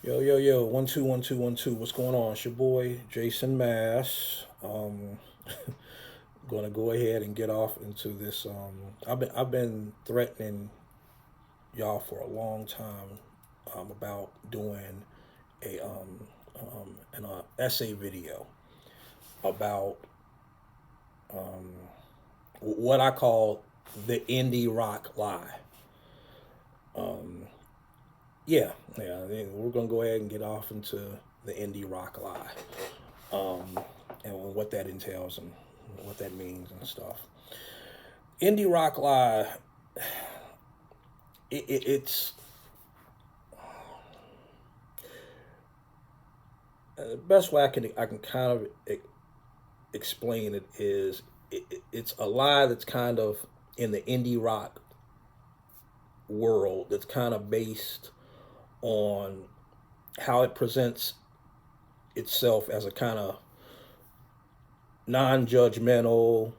Yo, yo, yo, 1 2 1 2 1 2. What's going on? It's your boy Jason Mass. Gonna go ahead and get off into this. I've been threatening y'all for a long time about doing a an essay video about what I call the indie rock lie. Um, yeah, we're gonna go ahead and get off into the indie rock lie. um, and what that entails and what that means and stuff. Indie rock lie, it's the best way I can kind of explain it is it's a lie that's kind of in the indie rock world that's kind of based on how it presents itself as a kind of non-judgmental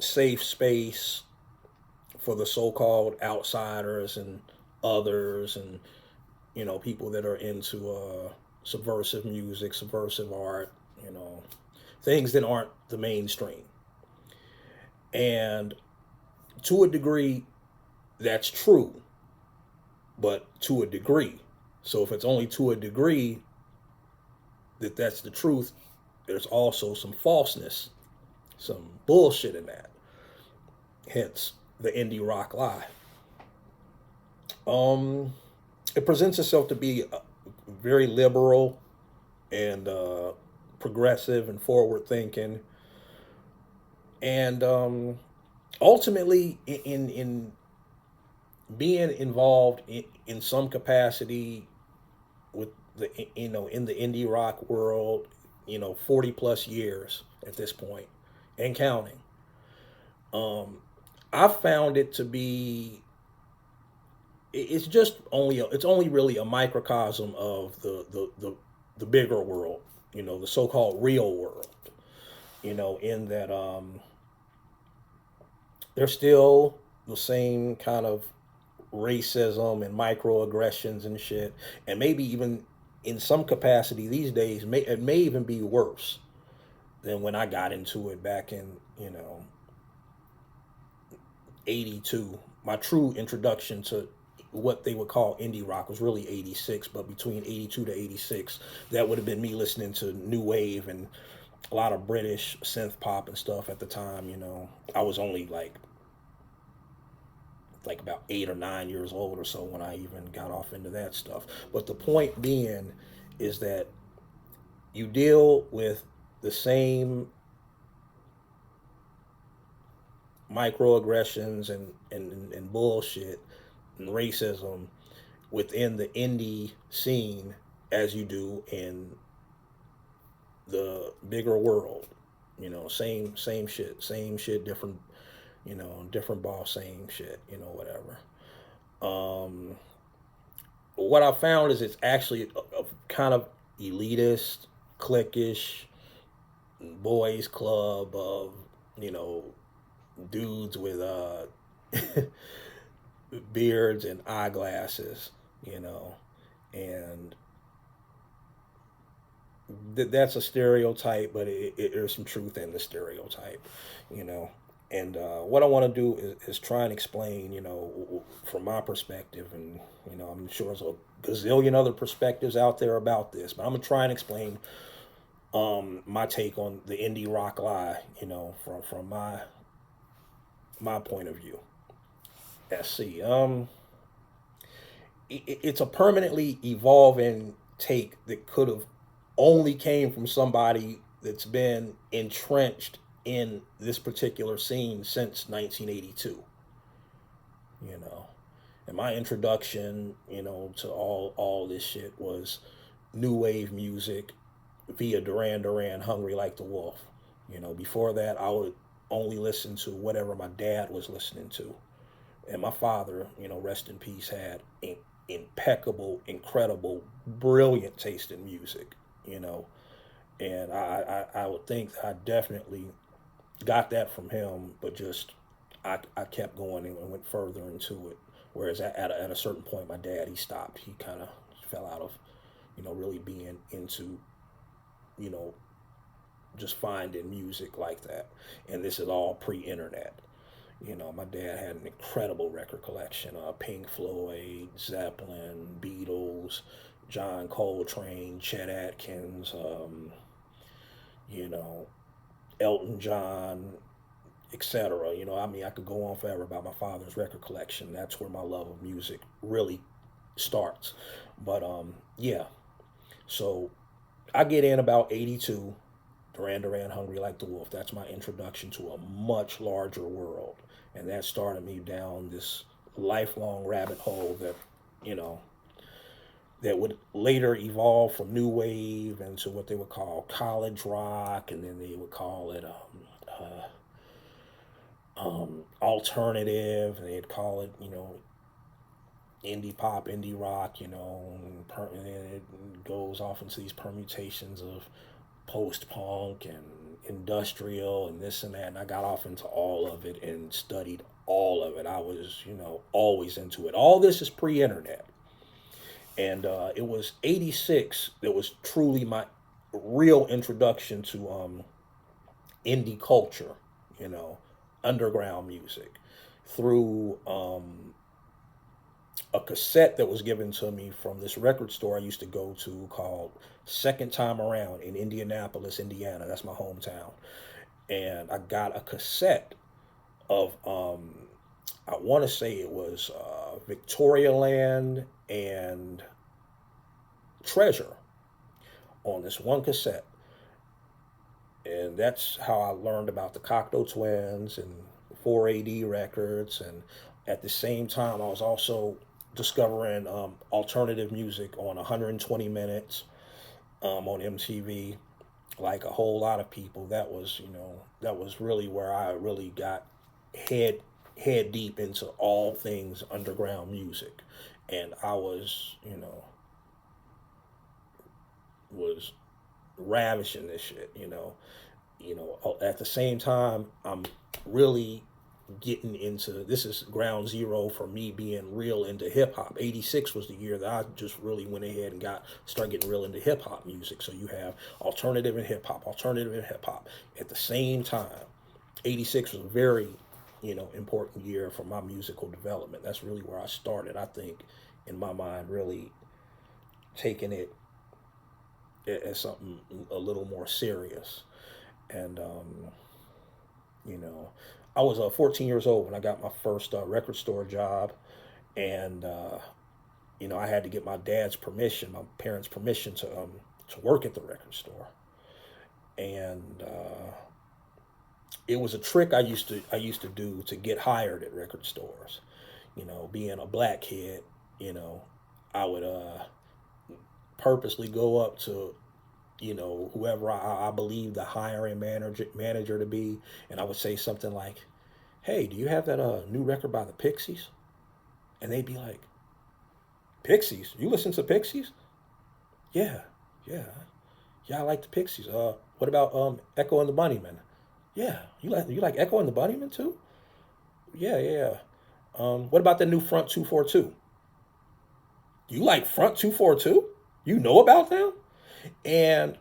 safe space for the so-called outsiders and others and people that are into subversive music, subversive art, things that aren't the mainstream. And to a degree, that's true, but to a degree. So if it's only to a degree that that's the truth, there's also some falseness, some bullshit in that. Hence the indie rock lie. Um, it presents itself to be very liberal and progressive and forward thinking, and ultimately in being involved in some capacity with the in the indie rock world, 40 plus years at this point and counting. Um, I found it to be it's just only it's only really a microcosm of the bigger world, the so-called real world. In that there's still the same kind of racism and microaggressions and shit, and maybe even in some capacity these days, it may even be worse than when I got into it back in '82. My true introduction to what they would call indie rock was really '86, but between '82 to '86, that would have been me listening to new wave and a lot of British synth pop and stuff at the time. I was only like about 8 or 9 years old or so when I even got off into that stuff. But the point being is that you deal with the same microaggressions and bullshit and racism within the indie scene as you do in the bigger world. Same shit, different, different ball, same shit, whatever. Um, what I found is it's actually a kind of elitist, cliquish, boys club of you know dudes with beards and eyeglasses, and that's a stereotype, but there's some truth in the stereotype, you know. And what I want to do is try and explain, from my perspective, and I'm sure there's a gazillion other perspectives out there about this, but I'm gonna try and explain my take on the indie rock lie, from my point of view. Let's see. It's a permanently evolving take that could have only came from somebody that's been entrenched in this particular scene since 1982. You know, and my introduction, to all this shit was new wave music via Duran Duran, "Hungry Like the Wolf." Before that, I would only listen to whatever my dad was listening to, and my father, rest in peace, had impeccable, incredible, brilliant taste in music. You know, and I would think that I definitely got that from him, but just I kept going and went further into it. Whereas at a certain point, my dad, he stopped. He kind of fell out of, really being into, you know, just finding music like that. And this is all pre-internet. My dad had an incredible record collection: Pink Floyd, Zeppelin, Beatles, John Coltrane, Chet Atkins, you know, Elton John, etc. I could go on forever about my father's record collection. That's where my love of music really starts. But yeah, so I get in about 82. Duran Duran, Hungry Like the Wolf. That's my introduction to a much larger world. And that started me down this lifelong rabbit hole that, you know, that would later evolve from new wave into what they would call college rock, and then they would call it alternative, and they'd call it, indie pop, indie rock, and then it goes off into these permutations of post punk and industrial and this and that. And I got off into all of it and studied all of it. I was, always into it. All this is pre internet. And it was 86 that was truly my real introduction to indie culture, you know, underground music, through a cassette that was given to me from this record store I used to go to called Second Time Around in Indianapolis, Indiana. That's my hometown. And I got a cassette of, I want to say it was Victoria Land and Treasure on this one cassette. And that's how I learned about the Cocteau Twins and 4AD records. And at the same time, I was also discovering alternative music on 120 Minutes on MTV, like a whole lot of people. That was, that was really where I really got head deep into all things underground music. And I was, was ravishing this shit, at the same time, I'm really getting into, this is ground zero for me being real into hip hop. 86 was the year that I just really went ahead and started getting real into hip hop music. So you have alternative and hip hop, at the same time. 86 was a very, important year for my musical development. That's really where I started, I think, in my mind, really taking it as something a little more serious. And I was 14 years old when I got my first record store job, and I had to get my dad's permission, my parents' permission to work at the record store. And it was a trick I used to do to get hired at record stores. Being a black kid, I would purposely go up to whoever I believe the hiring manager to be, and I would say something like, "Hey, do you have that new record by the Pixies?" And they'd be like, "Pixies? You listen to Pixies?" "Yeah, yeah, yeah. I like the Pixies. What about Echo and the Bunnymen?" "Yeah, you like Echo and the Bunnymen too?" "Yeah, yeah. What about the new Front 242?" "You like Front 242? You know about them?" And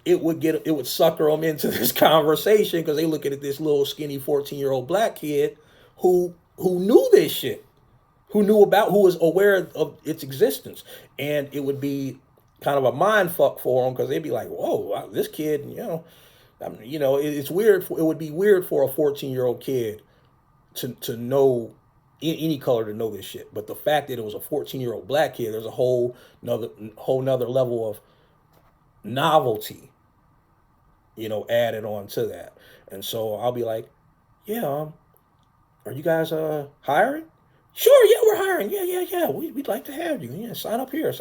it would sucker them into this conversation because they looking at this little skinny 14-year-old black kid who knew this shit, who was aware of its existence. And it would be kind of a mind fuck for them because they'd be like, "Whoa, wow, this kid, it's weird. It would be weird for a 14-year-old kid to know any color, to know this shit. But the fact that it was a 14-year-old black kid, there's a whole nother level of novelty, added on to that. And so I'll be like, "Yeah, are you guys hiring?" "Sure, yeah, we're hiring. Yeah, yeah, yeah. We'd like to have you. Yeah, sign up here.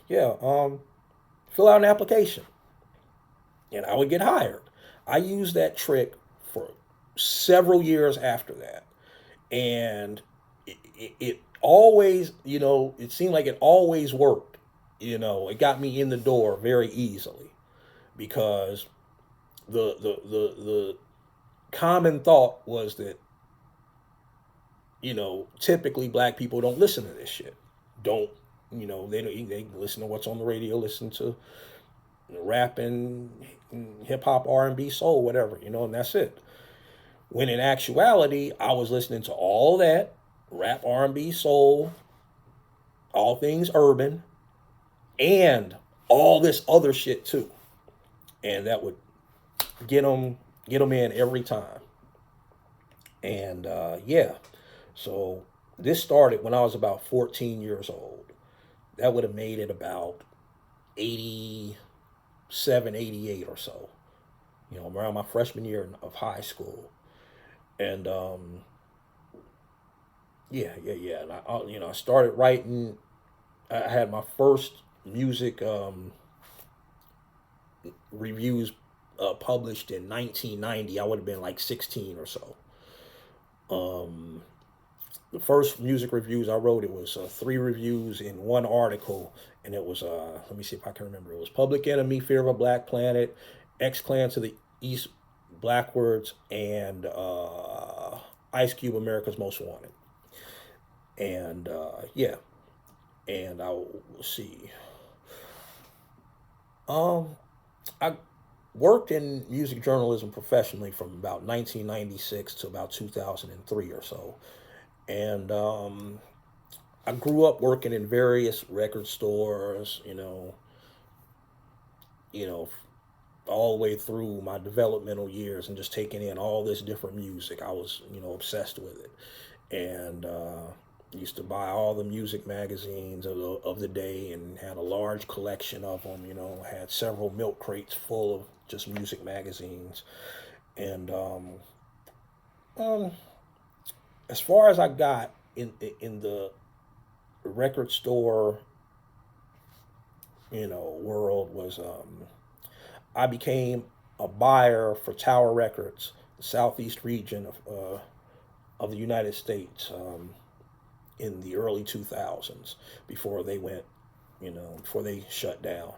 Yeah, fill out an application." And I would get hired. I used that trick for several years after that. And it always, it seemed like it always worked. It got me in the door very easily because the common thought was that, typically black people don't listen to this shit. Don't, they listen to what's on the radio, listen to rap and hip hop, R&B, soul, whatever, and that's it. When in actuality, I was listening to all that rap, R&B, soul, all things urban, and all this other shit too, and that would get them in every time. And yeah, so this started when I was about 14 years old. That would have made it about 87, 88 or so, around my freshman year of high school. And yeah, yeah, yeah. And I started writing. I had my first music reviews published in 1990. I would have been like 16 or so. Um, the first music reviews I wrote, it was three reviews in one article, and it was let me see if I can remember. It was Public Enemy, Fear of a Black Planet, X Clan to the East, Blackwards, and Ice Cube, America's Most Wanted. And yeah, and I'll see. Um, I worked in music journalism professionally from about 1996 to about 2003 or so. And I grew up working in various record stores, you know, all the way through my developmental years and just taking in all this different music. I was, obsessed with it. And used to buy all the music magazines of the day and had a large collection of them, had several milk crates full of just music magazines. And um, as far as I got in the record store, world was I became a buyer for Tower Records, the southeast region of the United States, in the early 2000s before they went, before they shut down.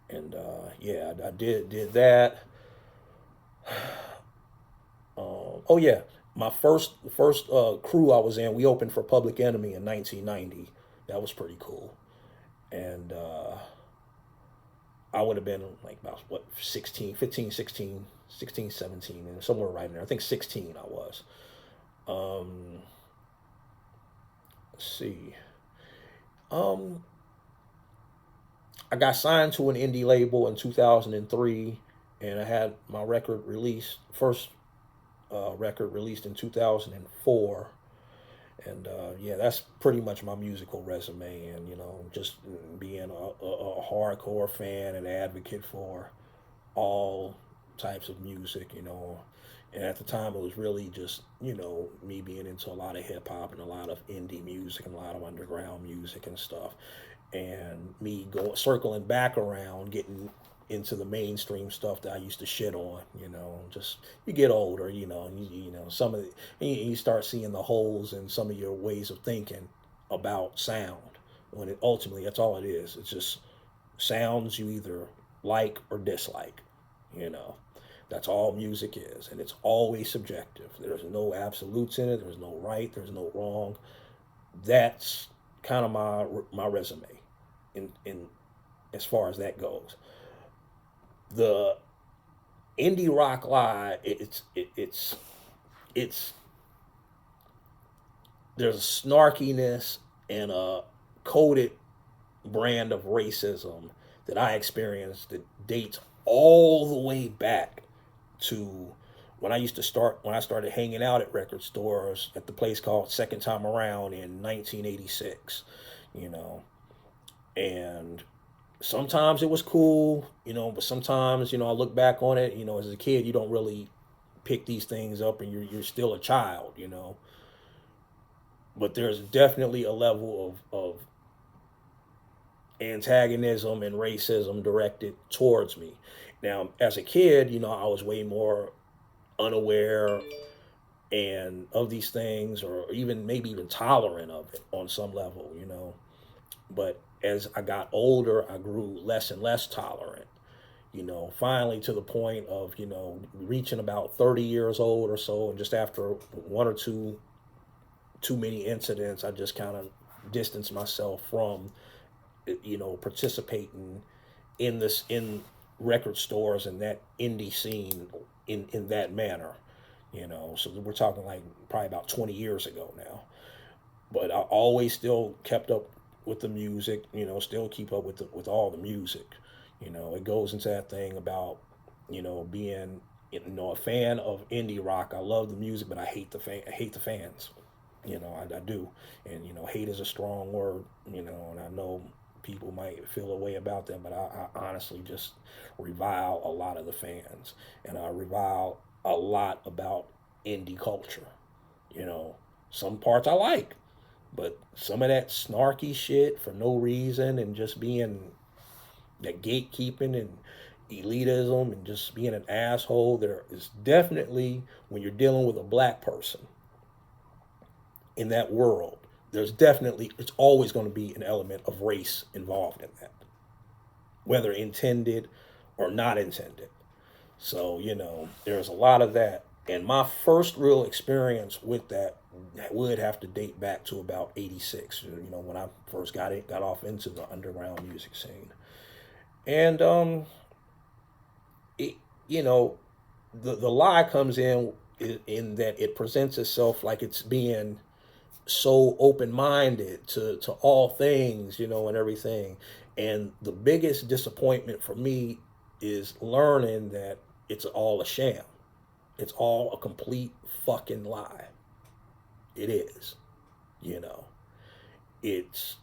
And yeah, I did that. Oh yeah, my first crew I was in, we opened for Public Enemy in 1990. That was pretty cool. And I would have been like about what 16, 15, 16, 16, 17, and somewhere right in there. I think 16 I was. Um, let's see. Um, I got signed to an indie label in 2003, and I had my record released first record released in 2004. And yeah, that's pretty much my musical resume. And just being a hardcore fan and advocate for all types of music. And at the time, it was really just me being into a lot of hip hop and a lot of indie music and a lot of underground music and stuff, and me going circling back around, getting into the mainstream stuff that I used to shit on. Just you get older, and some of the, and you start seeing the holes in some of your ways of thinking about sound. When it ultimately, that's all it is. It's just sounds you either like or dislike. You know, that's all music is, and it's always subjective. There's no absolutes in it. There's no right. There's no wrong. That's kind of my resume, in as far as that goes. The indie rock lie, it's there's a snarkiness and a coded brand of racism that I experienced that dates all the way back to when I started hanging out at record stores at the place called Second Time Around in 1986, you know. And sometimes it was cool, but sometimes, I look back on it, as a kid, you don't really pick these things up, and you're still a child. But there's definitely a level of antagonism and racism directed towards me. Now, as a kid, I was way more unaware and of these things, or even maybe even tolerant of it on some level. But as I got older, I grew less and less tolerant. Finally to the point of, reaching about 30 years old or so, and just after one or two too many incidents, I just kind of distance myself from, participating in record stores and that indie scene in that manner. So we're talking like probably about 20 years ago now. But I always still kept up with the music, still keep up with all the music. It goes into that thing about, being, a fan of indie rock. I love the music, but I hate the fans. I do. And, hate is a strong word, and I know people might feel a way about them, but I honestly just revile a lot of the fans. And I revile a lot about indie culture. Some parts I like, but some of that snarky shit for no reason and just being that gatekeeping and elitism and just being an asshole, there is definitely, when you're dealing with a black person in that world, it's always going to be an element of race involved in that, whether intended or not intended. So, there's a lot of that. And my first real experience with that would have to date back to about 86, when I first got off into the underground music scene. And it, you know, the lie comes in that it presents itself like it's being so open-minded to all things, and everything. And the biggest disappointment for me is learning that it's all a sham. It's all a complete fucking lie. It is, you know. It's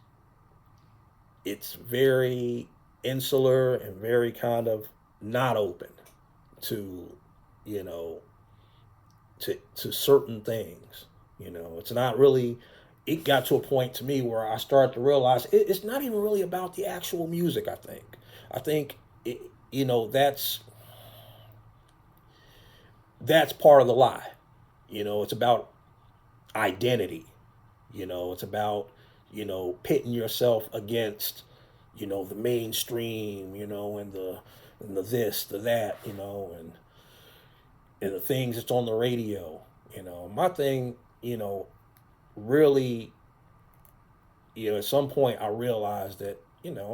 it's very insular and very kind of not open to, you know, to certain things. It's not really. It got to a point to me where I started to realize it's not even really about the actual music. I think it, that's part of the lie. It's about identity. It's about pitting yourself against the mainstream. And the this, the that. And the things that's on the radio. My thing. Really. At some point I realized that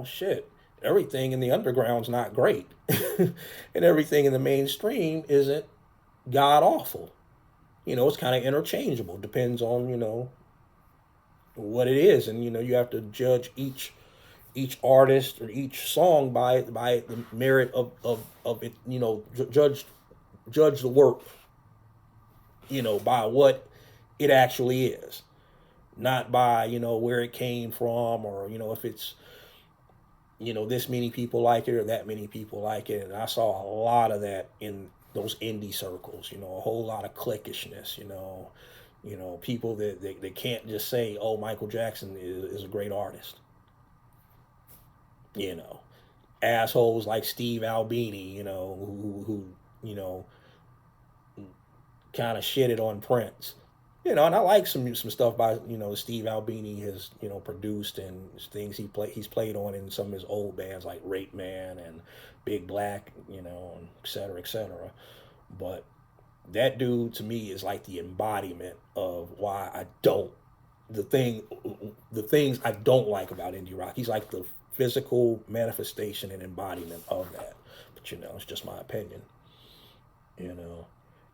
shit. Everything in the underground's not great, and everything in the mainstream isn't god awful. It's kind of interchangeable. Depends on what it is, and you have to judge each artist or each song by the merit of it. Judge the work. By what it actually is, not by where it came from, or if it's this many people like it or that many people like it. And I saw a lot of that in those indie circles. A whole lot of cliquishness. People that they can't just say, oh, Michael Jackson is a great artist. you know Assholes like Steve Albini, who kind of shitted on Prince. And I like some stuff by Steve Albini has produced, and things he's played on in some of his old bands like Rape Man and Big Black, and et cetera, et cetera. But that dude to me is like the embodiment of why I don't the things I don't like about indie rock. He's like the physical manifestation and embodiment of that. But it's just my opinion. You know,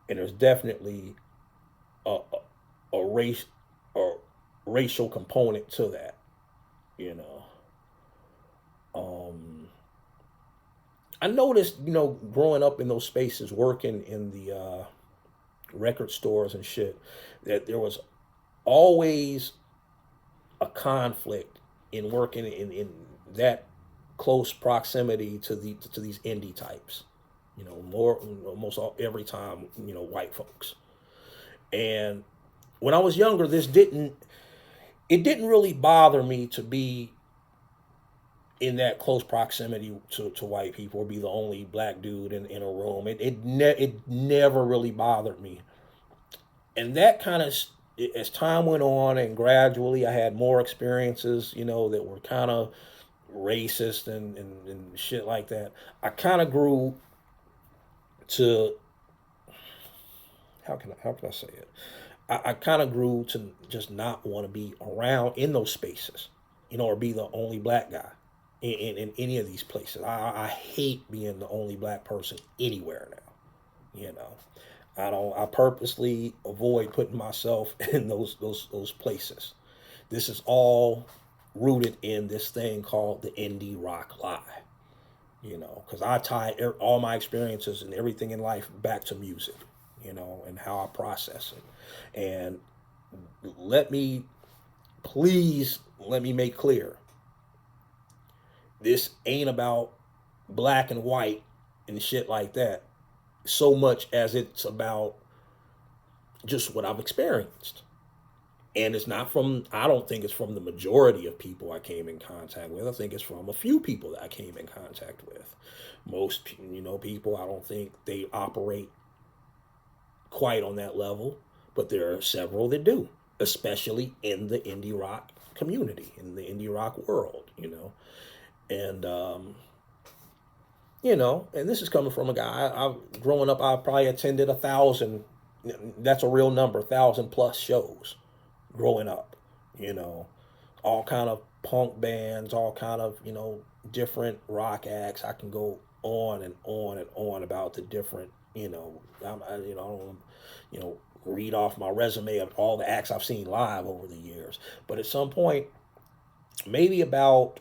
and there's definitely a, a race or racial component to that. You know, um, I noticed growing up in those spaces, working in the record stores and shit, that there was always a conflict in working in that close proximity to these indie types. More almost every time, white folks. And when I was younger, it didn't really bother me to be in that close proximity to white people or be the only black dude in a room. It never really bothered me. And that kind of, as time went on and gradually I had more experiences, that were kind of racist and shit like that, I kind of grew to, how can I say it? I kind of grew to just not want to be around in those spaces, or be the only black guy in any of these places. I hate being the only black person anywhere now. I purposely avoid putting myself in those places. This is all rooted in this thing called the indie rock lie. Because I tie all my experiences and everything in life back to music, and how I process it. And let me, please, let me make clear, this ain't about black and white and shit like that so much as it's about just what I've experienced. And it's not from, I don't think it's from the majority of people I came in contact with. I think it's from a few people that I came in contact with. Most, people, I don't think they operate quite on that level, but there are several that do, especially in the indie rock community, in the indie rock world, And, and this is coming from a guy, growing up, I probably attended 1,000, that's a real number, 1,000 plus shows growing up, all kind of punk bands, all kind of, different rock acts. I can go on and on and on about the different, I don't, read off my resume of all the acts I've seen live over the years. But at some point, maybe about,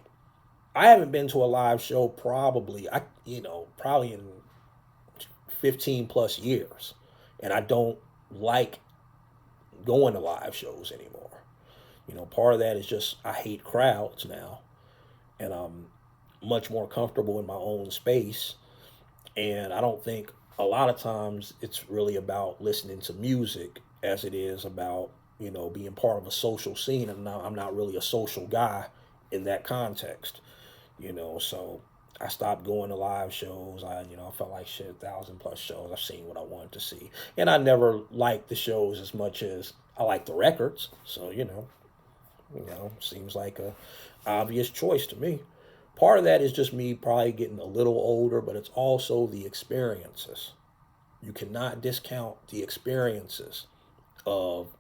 I haven't been to a live show probably in 15 plus years. And I don't like going to live shows anymore. Part of that is just I hate crowds now, and I'm much more comfortable in my own space. And I don't think a lot of times it's really about listening to music as it is about being part of a social scene. And now I'm not really a social guy in that context. So I stopped going to live shows. I felt like shit, 1,000 plus shows. I've seen what I wanted to see, and I never liked the shows as much as I like the records. So seems like a obvious choice to me. Part of that is just me probably getting a little older, but it's also the experiences. You cannot discount the experiences of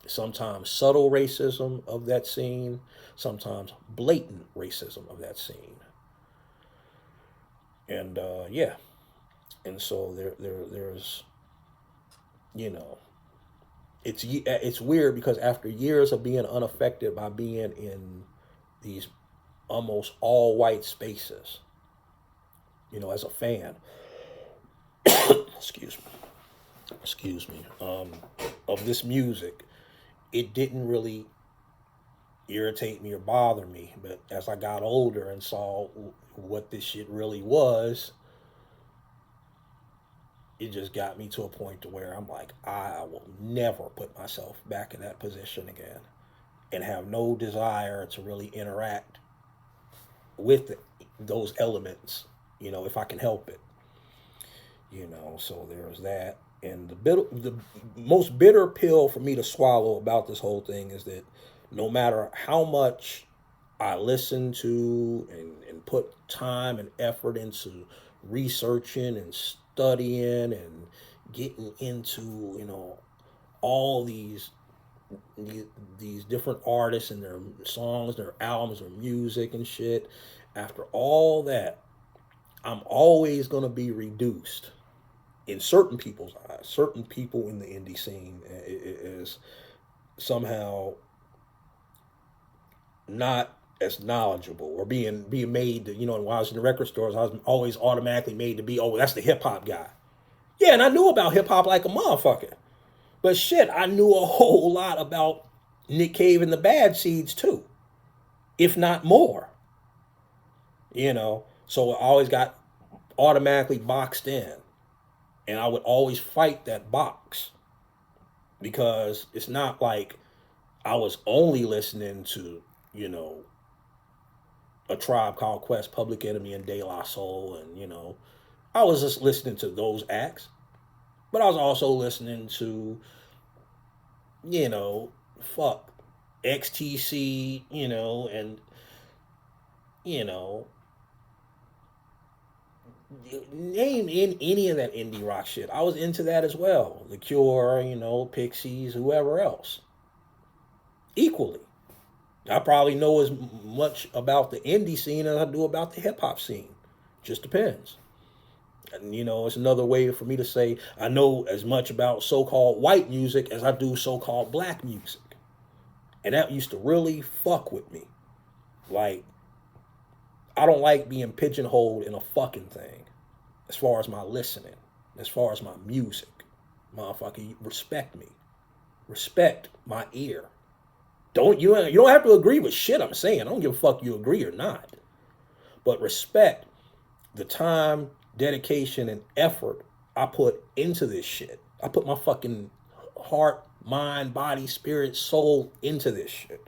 sometimes subtle racism of that scene, sometimes blatant racism of that scene. And yeah, and so there's you know it's weird because after years of being unaffected by being in these almost all white spaces, as a fan, excuse me, of this music, it didn't really irritate me or bother me. But as I got older and saw what this shit really was, it just got me to a point to where I'm like, I will never put myself back in that position again, and have no desire to really interact with those elements, if I can help it. So there's that. And the most bitter pill for me to swallow about this whole thing is that no matter how much I listen to and put time and effort into researching and studying and getting into, all these different artists and their songs, their albums, their music and shit, after all that, I'm always going to be reduced in certain people's eyes. Certain people in the indie scene is somehow not as knowledgeable, or being made to, when I was in the record stores, I was always automatically made to be, oh, that's the hip hop guy. Yeah, and I knew about hip hop like a motherfucker. But shit, I knew a whole lot about Nick Cave and the Bad Seeds too, if not more. So I always got automatically boxed in, and I would always fight that box, because it's not like I was only listening to, A Tribe Called Quest, Public Enemy, and De La Soul, and I was just listening to those acts, but I was also listening to, fuck, XTC, and, name in any of that indie rock shit. I was into that as well. The Cure, Pixies, whoever else. Equally. I probably know as much about the indie scene as I do about the hip hop scene. Just depends. And, it's another way for me to say I know as much about so called white music as I do so called black music. And that used to really fuck with me. Like, I don't like being pigeonholed in a fucking thing as far as my listening, as far as my music. Motherfucker, you respect me. Respect my ear. You don't have to agree with shit I'm saying. I don't give a fuck you agree or not. But respect the time, dedication, and effort I put into this shit. I put my fucking heart, mind, body, spirit, soul into this shit.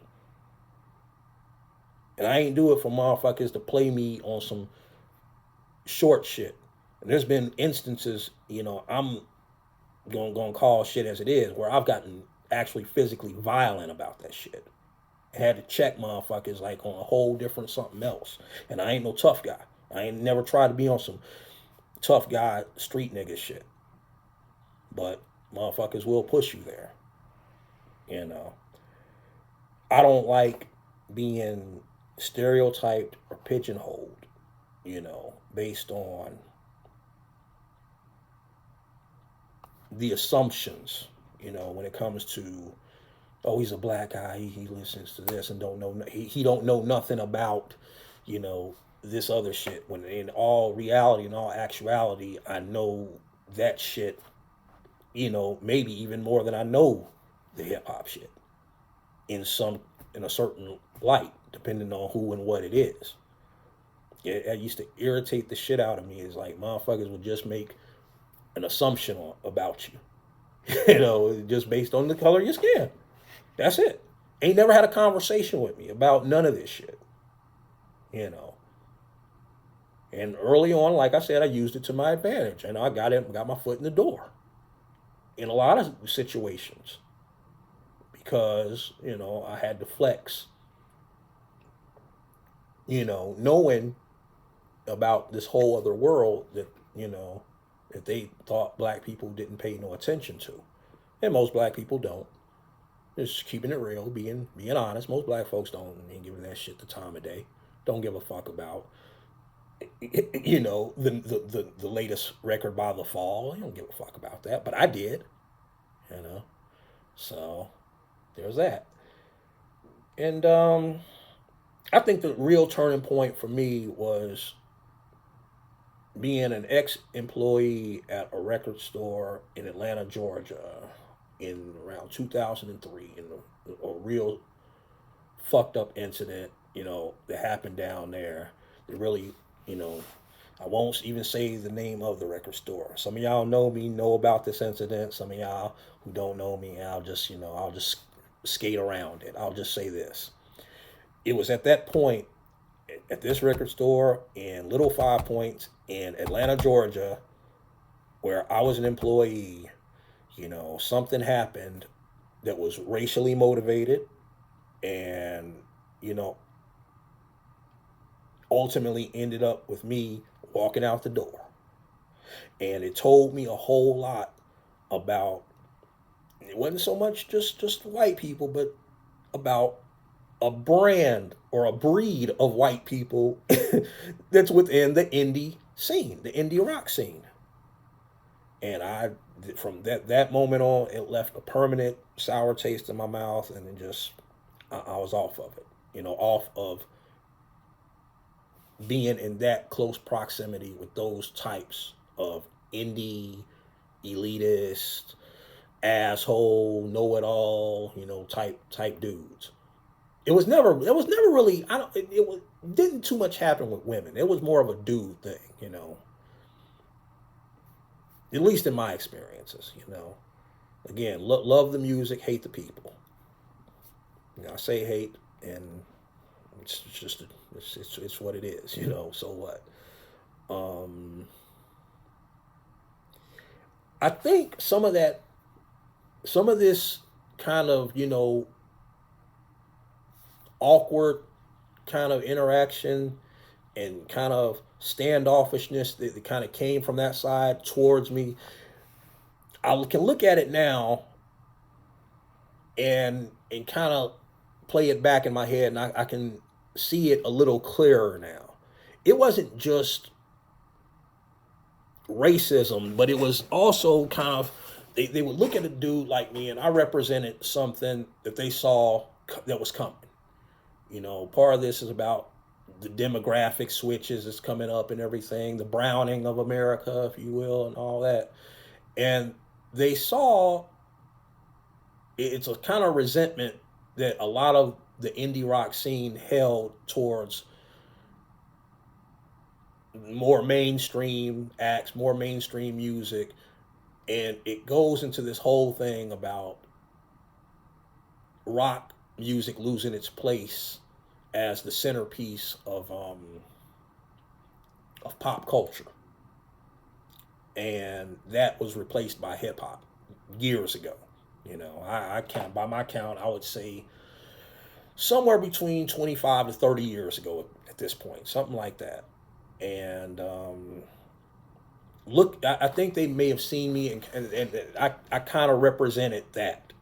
And I ain't do it for motherfuckers to play me on some short shit. And there's been instances, I'm gonna call shit as it is, where I've gotten actually physically violent about that shit. I had to check motherfuckers like on a whole different something else. And I ain't no tough guy. I ain't never tried to be on some tough guy street nigga shit. But motherfuckers will push you there. You know. I don't like being stereotyped or pigeonholed, based on the assumptions, when it comes to, oh, he's a black guy, he listens to this and he don't know nothing about, this other shit. When in all reality, in all actuality, I know that shit, maybe even more than I know the hip hop shit in a certain light, depending on who and what it is. It used to irritate the shit out of me. It's like motherfuckers would just make an assumption about you, just based on the color of your skin. That's it. Ain't never had a conversation with me about none of this shit, you know. And early on, like I said, I used it to my advantage, and I got my foot in the door in a lot of situations because I had to flex, knowing about this whole other world that they thought black people didn't pay no attention to, and most black people don't. Just keeping it real, being honest. Most black folks ain't giving that shit the time of day. Don't give a fuck about the latest record by The Fall. You don't give a fuck about that, but I did. So there's that. And I think the real turning point for me was being an ex-employee at a record store in Atlanta, Georgia, in around 2003, in a real fucked up incident, that happened down there. That really, I won't even say the name of the record store. Some of y'all know about this incident. Some of y'all who don't know me, I'll just skate around it. I'll just say this. It was at that point at this record store in Little Five Points in Atlanta, Georgia, where I was an employee. Something happened that was racially motivated and, ultimately ended up with me walking out the door. And it told me a whole lot about, it wasn't so much just white people, but about a brand or a breed of white people that's within the indie scene, the indie rock scene. And from that moment on, it left a permanent sour taste in my mouth, and I was off of it. Off of being in that close proximity with those types of indie, elitist, asshole, know-it-all, type dudes. It was never really. I don't. Didn't too much happen with women. It was more of a dude thing. At least in my experiences. Again, love the music, hate the people. I say hate, and it's just it's what it is. So what? I think some of this kind of awkward kind of interaction and kind of standoffishness that kind of came from that side towards me. I can look at it now and kind of play it back in my head, and I can see it a little clearer now. It wasn't just racism, but it was also kind of they would look at a dude like me, and I represented something that they saw that was coming. Part of this is about the demographic switches that's coming up and everything, the browning of America, if you will, and all that. And they saw it's a kind of resentment that a lot of the indie rock scene held towards more mainstream acts, more mainstream music. And it goes into this whole thing about rock music losing its place as the centerpiece of pop culture, and that was replaced by hip hop years ago. I count by my count, I would say somewhere between 25 to 30 years ago at this point, something like that. And look, I think they may have seen me, and I kind of represented that,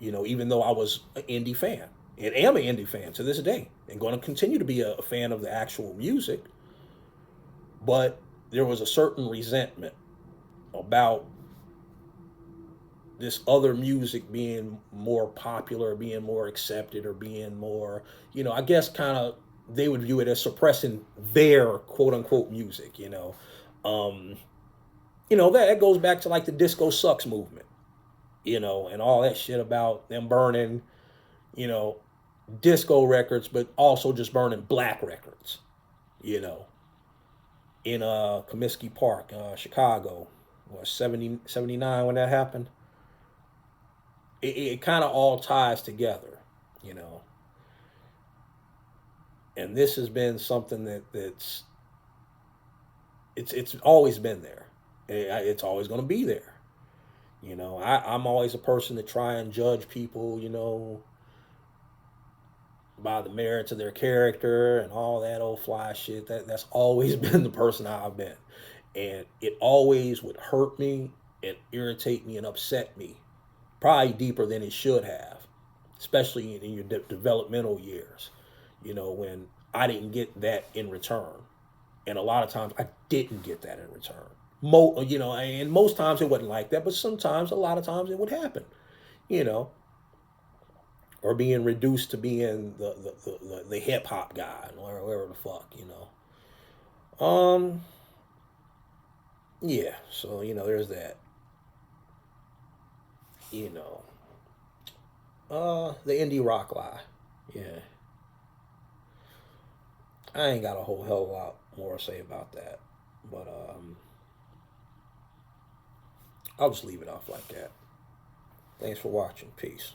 even though I was an indie fan and am an indie fan to this day and going to continue to be a fan of the actual music. But there was a certain resentment about this other music being more popular, being more accepted, or being more, I guess kind of they would view it as suppressing their quote unquote music, Um, that goes back to like the disco sucks movement, and all that shit about them burning, you know, disco records, but also just burning black records, you know, in Comiskey Park, Chicago, what, 79 when that happened. It kind of all ties together, you know. And this has been something that's it's always been there. It's always going to be there. I'm always a person to try and judge people, by the merits of their character and all that old fly shit. That's always been the person I've been, and it always would hurt me and irritate me and upset me, probably deeper than it should have, especially in your developmental years. When I didn't get that in return, and a lot of times I didn't get that in return. And most times it wasn't like that, but sometimes, a lot of times, it would happen. You know, or being reduced to being the hip hop guy, or whatever the fuck, Yeah, so there's that. You know, the indie rock lie. Yeah, I ain't got a whole hell of a lot more to say about that, but I'll just leave it off like that. Thanks for watching. Peace.